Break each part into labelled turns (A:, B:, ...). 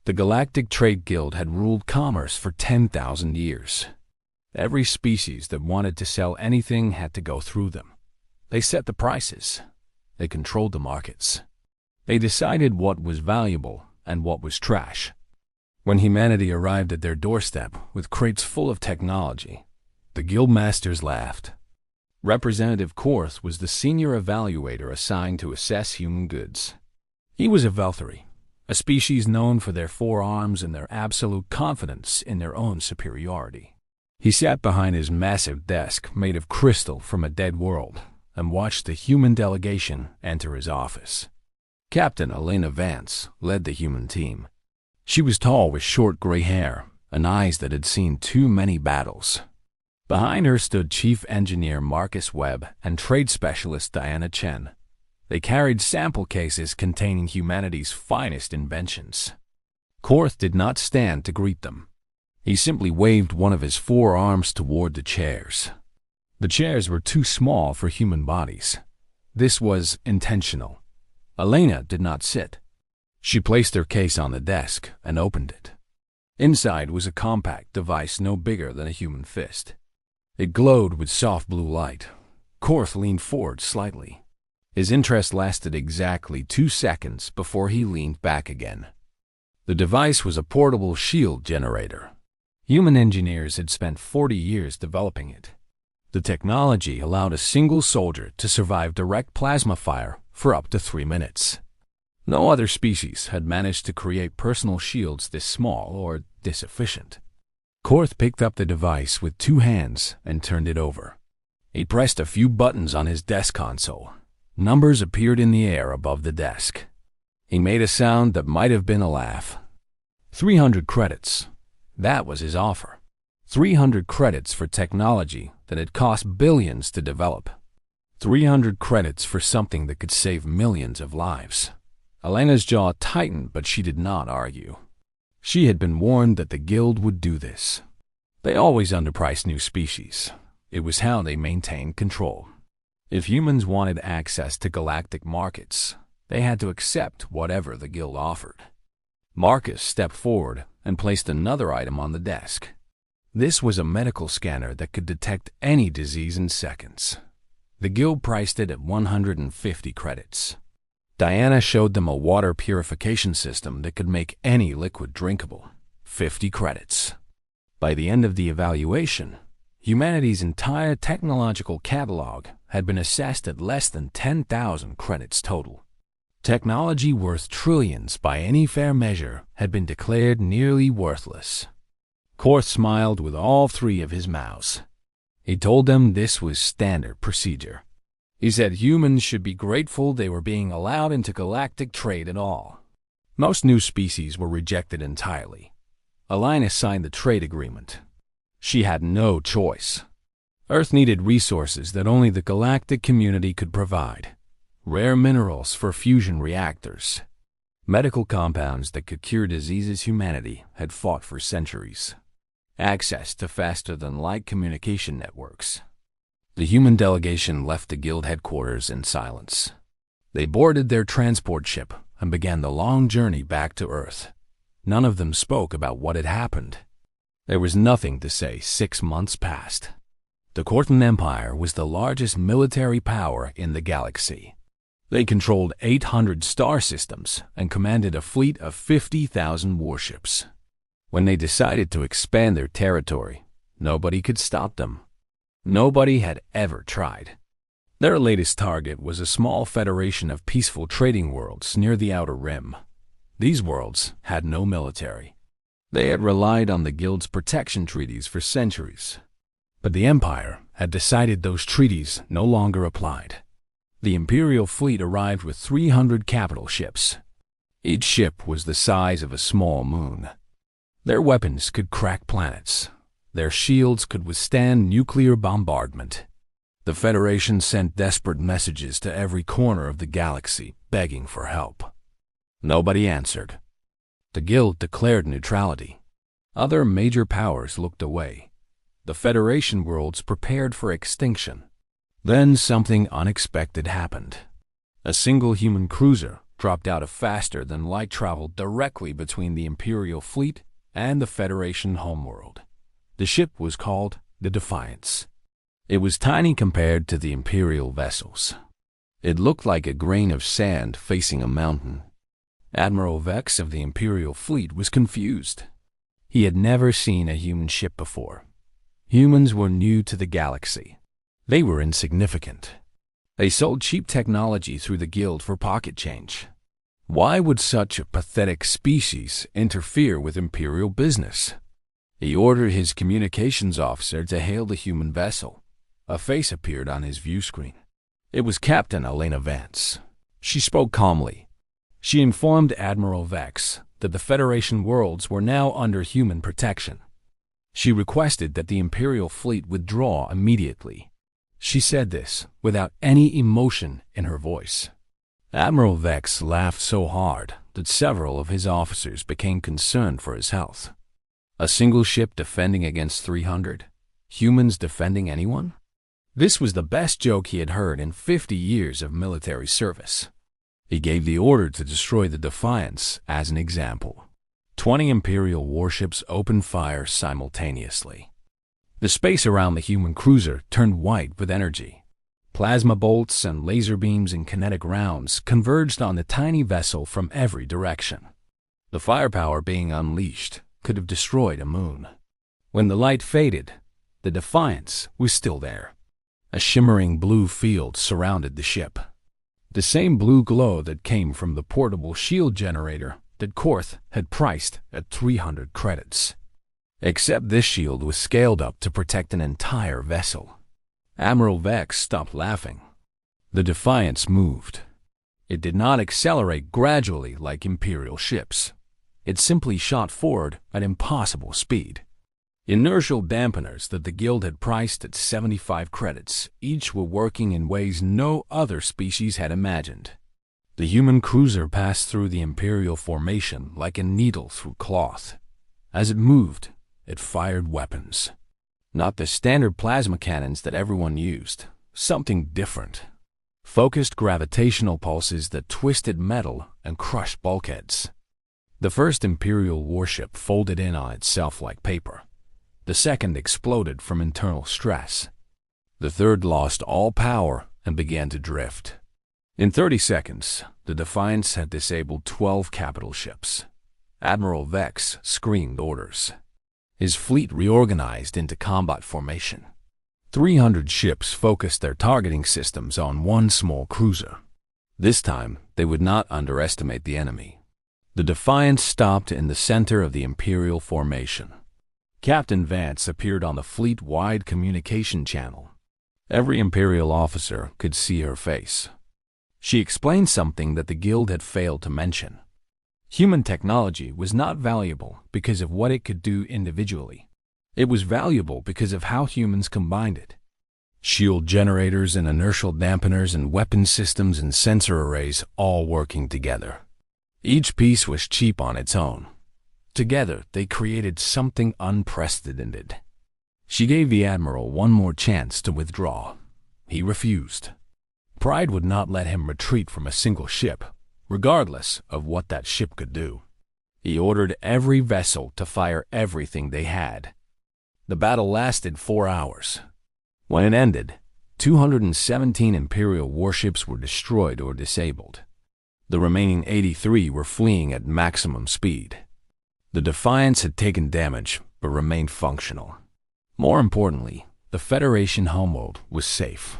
A: The Galactic Trade Guild had ruled commerce for 10,000 years. Every species that wanted to sell anything had to go through them. They set the prices. They controlled the markets. They decided what was valuable and what was trash. When humanity arrived at their doorstep with crates full of technology, the guild masters laughed. Representative Korth was the senior evaluator assigned to assess human goods. He was a Velthari, a species known for their forearms and their absolute confidence in their own superiority. He sat behind his massive desk made of crystal from a dead world and watched the human delegation enter his office. Captain Elena Vance led the human team. She was tall with short gray hair and eyes that had seen too many battles. Behind her stood Chief Engineer Marcus Webb and Trade Specialist Diana Chen. They carried sample cases containing humanity's finest inventions. Korth did not stand to greet them. He simply waved one of his forearms toward the chairs. The chairs were too small for human bodies. This was intentional. Elena did not sit. She placed her case on the desk and opened it. Inside was a compact device no bigger than a human fist. It glowed with soft blue light. Korth leaned forward slightly. His interest lasted exactly 2 seconds before he leaned back again. The device was a portable shield generator. Human engineers had spent 40 years developing it. The technology allowed a single soldier to survive direct plasma fire for up to 3 minutes. No other species had managed to create personal shields this small or this efficient. Korth picked up the device with 2 hands and turned it over. He pressed a few buttons on his desk console. Numbers appeared in the air above the desk. He made a sound that might have been a laugh. 300 credits. That was his offer. 300 credits for technology that had cost billions to develop. 300 credits for something that could save millions of lives. Elena's jaw tightened, but she did not argue. She had been warned that the guild would do this. They always underpriced new species. It was how they maintained control. If humans wanted access to galactic markets, they had to accept whatever the guild offered. Marcus stepped forward and placed another item on the desk. This was a medical scanner that could detect any disease in seconds. The guild priced it at 150 credits. Diana showed them a water purification system that could make any liquid drinkable. 50 credits. By the end of the evaluation, humanity's entire technological catalog had been assessed at less than 10,000 credits total. Technology worth trillions by any fair measure had been declared nearly worthless. Korth smiled with all 3 of his mouths. He told them this was standard procedure. He said humans should be grateful they were being allowed into galactic trade at all. Most new species were rejected entirely. Elena signed the trade agreement. She had no choice. Earth needed resources that only the galactic community could provide. Rare minerals for fusion reactors. Medical compounds that could cure diseases humanity had fought for centuries. Access to faster-than-light communication networks. The human delegation left the guild headquarters in silence. They boarded their transport ship and began the long journey back to Earth. None of them spoke about what had happened. There was nothing to say. 6 months passed. The Korthan Empire was the largest military power in the galaxy. They controlled 800 star systems and commanded a fleet of 50,000 warships. When they decided to expand their territory, nobody could stop them. Nobody had ever tried. Their latest target was a small federation of peaceful trading worlds near the Outer Rim. These worlds had no military. They had relied on the guild's protection treaties for centuries. But the Empire had decided those treaties no longer applied. The Imperial fleet arrived with 300 capital ships. Each ship was the size of a small moon. Their weapons could crack planets. Their shields could withstand nuclear bombardment. The Federation sent desperate messages to every corner of the galaxy, begging for help. Nobody answered. The Guild declared neutrality. Other major powers looked away. The Federation worlds prepared for extinction. Then something unexpected happened. A single human cruiser dropped out of faster than light travel directly between the Imperial fleet and the Federation homeworld. The ship was called the Defiance. It was tiny compared to the Imperial vessels. It looked like a grain of sand facing a mountain. Admiral Vex of the Imperial fleet was confused. He had never seen a human ship before. Humans were new to the galaxy. They were insignificant. They sold cheap technology through the guild for pocket change. Why would such a pathetic species interfere with Imperial business? He ordered his communications officer to hail the human vessel. A face appeared on his view screen. It was Captain Elena Vance. She spoke calmly. She informed Admiral Vex that the Federation worlds were now under human protection. She requested that the Imperial fleet withdraw immediately. She said this without any emotion in her voice. Admiral Vex laughed so hard that several of his officers became concerned for his health. A single ship defending against 300? Humans defending anyone? This was the best joke he had heard in 50 years of military service. He gave the order to destroy the Defiance as an example. 20 Imperial warships opened fire simultaneously. The space around the human cruiser turned white with energy. Plasma bolts and laser beams and kinetic rounds converged on the tiny vessel from every direction. The firepower being unleashed could have destroyed a moon. When the light faded, the Defiance was still there. A shimmering blue field surrounded the ship. The same blue glow that came from the portable shield generator that Korth had priced at 300 credits. Except this shield was scaled up to protect an entire vessel. Admiral Vex stopped laughing. The Defiance moved. It did not accelerate gradually like Imperial ships. It simply shot forward at impossible speed. Inertial dampeners that the guild had priced at 75 credits each were working in ways no other species had imagined. The human cruiser passed through the Imperial formation like a needle through cloth. As it moved, it fired weapons. Not the standard plasma cannons that everyone used, something different. Focused gravitational pulses that twisted metal and crushed bulkheads. The first Imperial warship folded in on itself like paper. The second exploded from internal stress. The third lost all power and began to drift. In 30 seconds, the Defiance had disabled 12 capital ships. Admiral Vex screamed orders. His fleet reorganized into combat formation. 300 ships focused their targeting systems on one small cruiser. This time, they would not underestimate the enemy. The Defiance stopped in the center of the Imperial formation. Captain Vance appeared on the fleet-wide communication channel. Every Imperial officer could see her face. She explained something that the guild had failed to mention. Human technology was not valuable because of what it could do individually. It was valuable because of how humans combined it. Shield generators and inertial dampeners and weapon systems and sensor arrays all working together. Each piece was cheap on its own. Together, they created something unprecedented. She gave the Admiral one more chance to withdraw. He refused. Pride would not let him retreat from a single ship, regardless of what that ship could do. He ordered every vessel to fire everything they had. The battle lasted 4 hours. When it ended, 217 Imperial warships were destroyed or disabled. The remaining 83 were fleeing at maximum speed. The Defiance had taken damage, but remained functional. More importantly, the Federation homeworld was safe.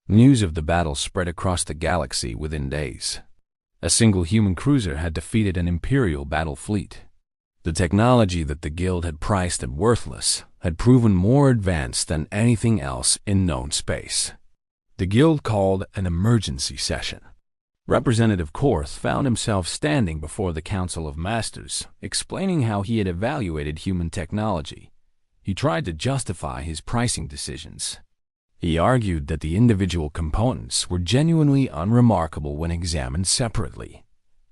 A: News of the battle spread across the galaxy within days. A single human cruiser had defeated an Imperial battle fleet. The technology that the guild had priced at worthless had proven more advanced than anything else in known space. The guild called an emergency session. Representative Korth found himself standing before the Council of Masters, explaining how he had evaluated human technology. He tried to justify his pricing decisions. He argued that the individual components were genuinely unremarkable when examined separately.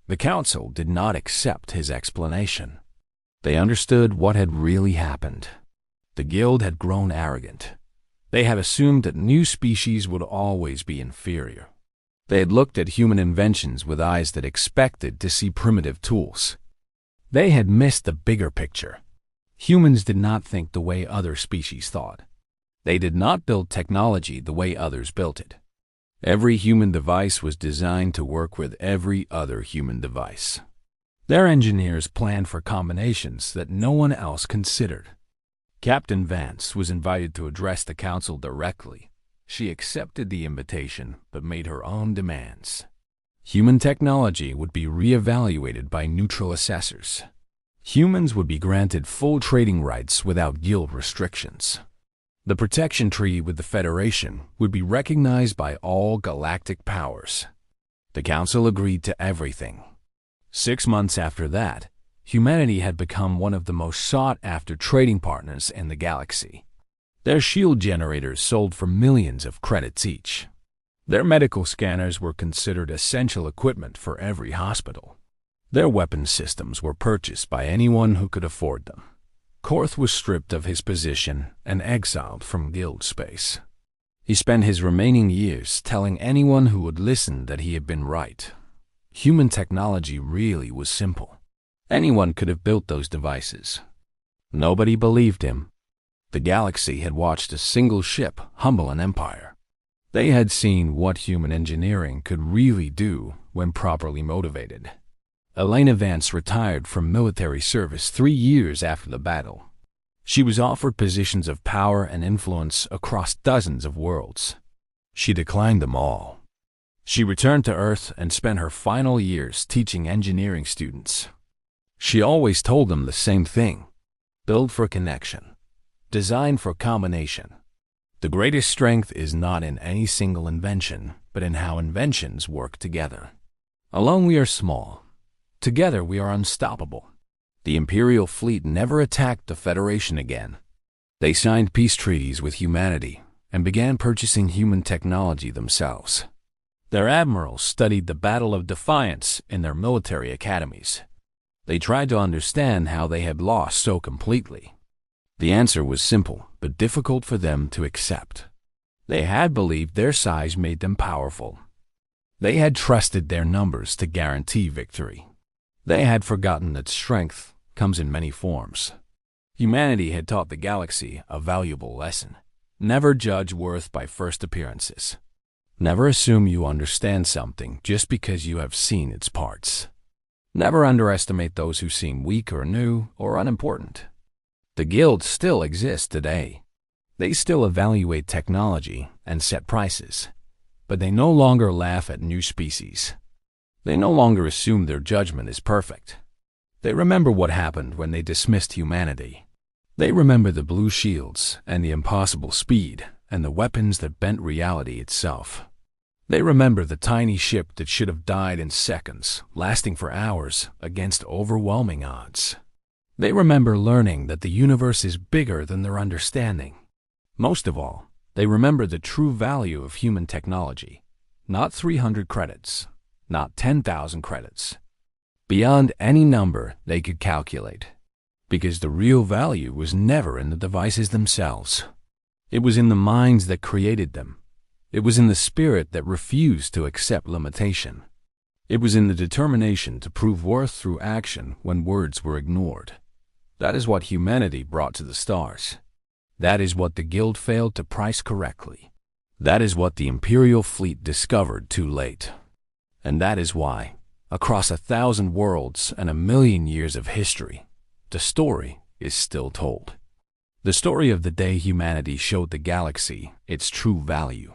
A: The Council did not accept his explanation. They understood what had really happened. The guild had grown arrogant. They had assumed that new species would always be inferior. They had looked at human inventions with eyes that expected to see primitive tools. They had missed the bigger picture. Humans did not think the way other species thought. They did not build technology the way others built it. Every human device was designed to work with every other human device. Their engineers planned for combinations that no one else considered. Captain Vance was invited to address the council directly. She accepted the invitation, but made her own demands. Human technology would be re-evaluated by neutral assessors. Humans would be granted full trading rights without guild restrictions. The protection treaty with the Federation would be recognized by all galactic powers. The Council agreed to everything. 6 months after that, humanity had become one of the most sought-after trading partners in the galaxy. Their shield generators sold for millions of credits each. Their medical scanners were considered essential equipment for every hospital. Their weapon systems were purchased by anyone who could afford them. Korth was stripped of his position and exiled from guild space. He spent his remaining years telling anyone who would listen that he had been right. Human technology really was simple. Anyone could have built those devices. Nobody believed him. The galaxy had watched a single ship humble an empire. They had seen what human engineering could really do when properly motivated. Elena Vance retired from military service 3 years after the battle. She was offered positions of power and influence across dozens of worlds. She declined them all. She returned to Earth and spent her final years teaching engineering students. She always told them the same thing: build for connection, design for combination. The greatest strength is not in any single invention, but in how inventions work together. Alone we are small. Together we are unstoppable. The Imperial fleet never attacked the Federation again. They signed peace treaties with humanity and began purchasing human technology themselves. Their admirals studied the Battle of Defiance in their military academies. They tried to understand how they had lost so completely. The answer was simple, but difficult for them to accept. They had believed their size made them powerful. They had trusted their numbers to guarantee victory. They had forgotten that strength comes in many forms. Humanity had taught the galaxy a valuable lesson. Never judge worth by first appearances. Never assume you understand something just because you have seen its parts. Never underestimate those who seem weak or new or unimportant. The guilds still exist today. They still evaluate technology and set prices, but they no longer laugh at new species. They no longer assume their judgment is perfect. They remember what happened when they dismissed humanity. They remember the blue shields and the impossible speed and the weapons that bent reality itself. They remember the tiny ship that should have died in seconds, lasting for hours against overwhelming odds. They remember learning that the universe is bigger than their understanding. Most of all, they remember the true value of human technology. Not 300 credits. Not 10,000 credits. Beyond any number they could calculate. Because the real value was never in the devices themselves. It was in the minds that created them. It was in the spirit that refused to accept limitation. It was in the determination to prove worth through action when words were ignored. That is what humanity brought to the stars. That is what the guild failed to price correctly. That is what the Imperial fleet discovered too late. And that is why, across 1,000 worlds and 1,000,000 years of history, the story is still told. The story of the day humanity showed the galaxy its true value.